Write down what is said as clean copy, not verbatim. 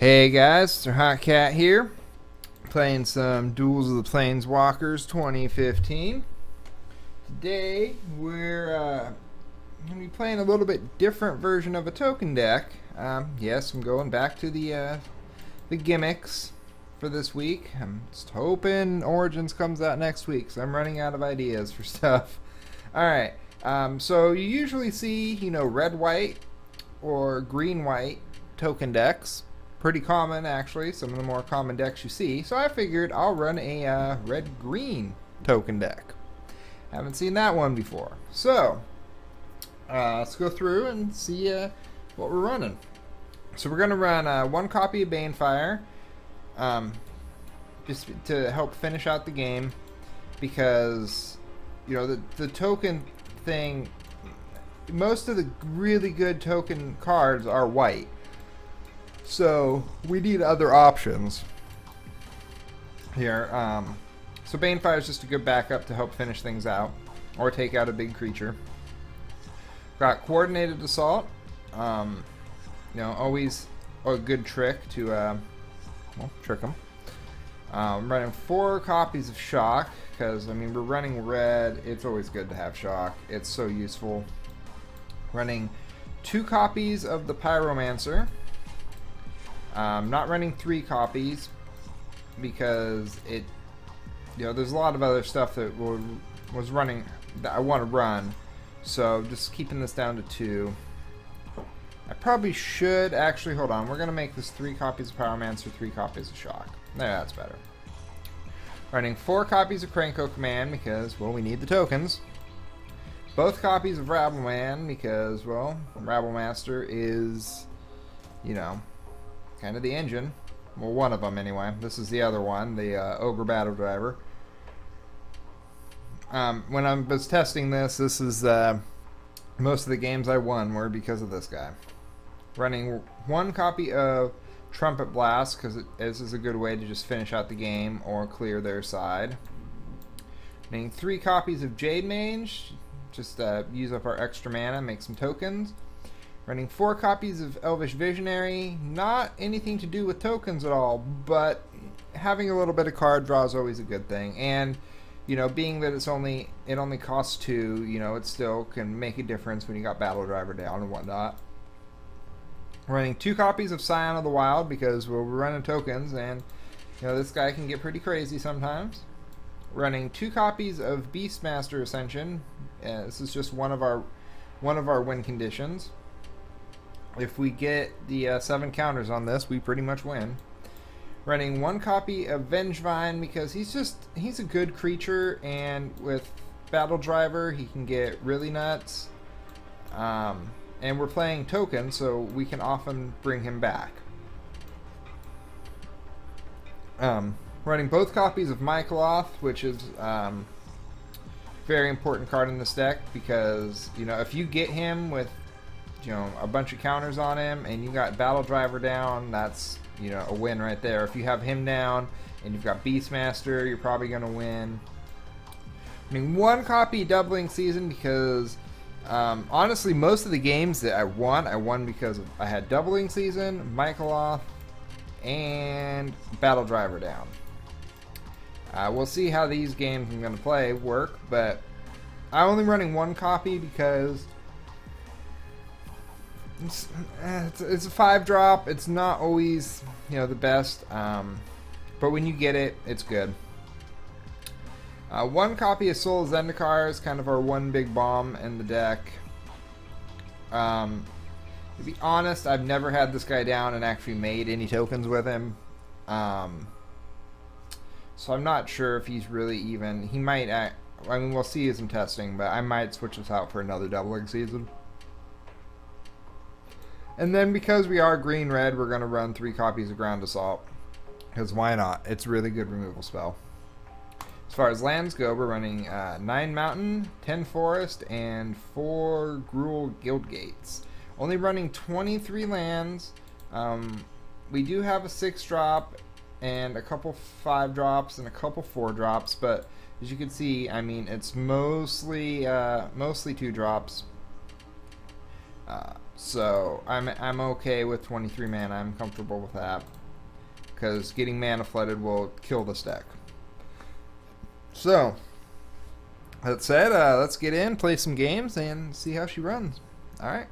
Hey guys, it's Hot Cat here, playing some Duels of the Planeswalkers 2015. Today we're going to be playing a little bit different version of a token deck. Yes, I'm going back to the gimmicks for this week. I'm just hoping Origins comes out next week, so I'm running out of ideas for stuff. Alright, so you usually see, red-white or green-white token decks. Pretty common, actually, some of the more common decks you see. So I figured I'll run a red-green token deck. Haven't seen that one before. So let's go through and see what we're running. So we're going to run one copy of Banefire, just to help finish out the game, because the token thing, most of the really good token cards are white. So we need other options here. So Banefire is just a good backup to help finish things out or take out a big creature. Got Coordinated Assault. Always a good trick to trick them. Running 4 copies of Shock because we're running red. It's always good to have Shock. It's so useful. Running 2 copies of the Pyromancer. Not running 3 copies because there's a lot of other stuff that was running that I want to run, so just keeping this down to 2. I probably should actually hold on. We're gonna make this 3 copies of Pyromancer, 3 copies of Shock. There, that's better. Running 4 copies of Krenko Command because we need the tokens. Both copies of Rabbleman because Rabblemaster is kind of the engine. Well, one of them anyway. This is the other one, the Ogre Battle Driver. When I was testing this is most of the games I won were because of this guy. Running 1 copy of Trumpet Blast because this is a good way to just finish out the game or clear their side. Running 3 copies of Jade Mage, just use up our extra mana, make some tokens. Running 4 copies of Elvish Visionary, not anything to do with tokens at all, but having a little bit of card draw is always a good thing. And, being that it only costs 2, it still can make a difference when you got Battle Driver down and whatnot. Running 2 copies of Scion of the Wild because we're running tokens and, this guy can get pretty crazy sometimes. Running 2 copies of Beastmaster Ascension. This is just one of our win conditions. If we get the 7 counters on this, we pretty much win. Running 1 copy of Vengevine because he's a good creature, and with Battle Driver he can get really nuts. And we're playing tokens, so we can often bring him back. Running both copies of Mycoloth, which is very important card in this deck because if you get him with a bunch of counters on him and you got Battle Driver down, that's a win right there. If you have him down and you've got Beastmaster, you're probably gonna win. 1 copy Doubling Season because honestly most of the games that I won because I had Doubling Season, Mycoloth, and Battle Driver down. We'll see how these games I'm gonna play work, but I'm only running 1 copy because it's a 5-drop. It's not always the best, but when you get it, it's good. 1 copy of Soul Zendikar is kind of our one big bomb in the deck. To be honest, I've never had this guy down and actually made any tokens with him, so I'm not sure if he's really even. He might we'll see as I'm testing, but I might switch this out for another Doubling Season. And then because we are green-red, we're going to run 3 copies of Ground Assault. Because why not? It's a really good removal spell. As far as lands go, we're running 9 Mountain, 10 Forest, and 4 Gruul Guild Gates. Only running 23 lands. We do have a 6-drop and a couple 5-drops and a couple 4-drops, but as you can see, it's mostly 2-drops. So I'm okay with 23 mana. I'm comfortable with that because getting mana flooded will kill this deck. So that said, let's get in, play some games, and see how she runs. All right.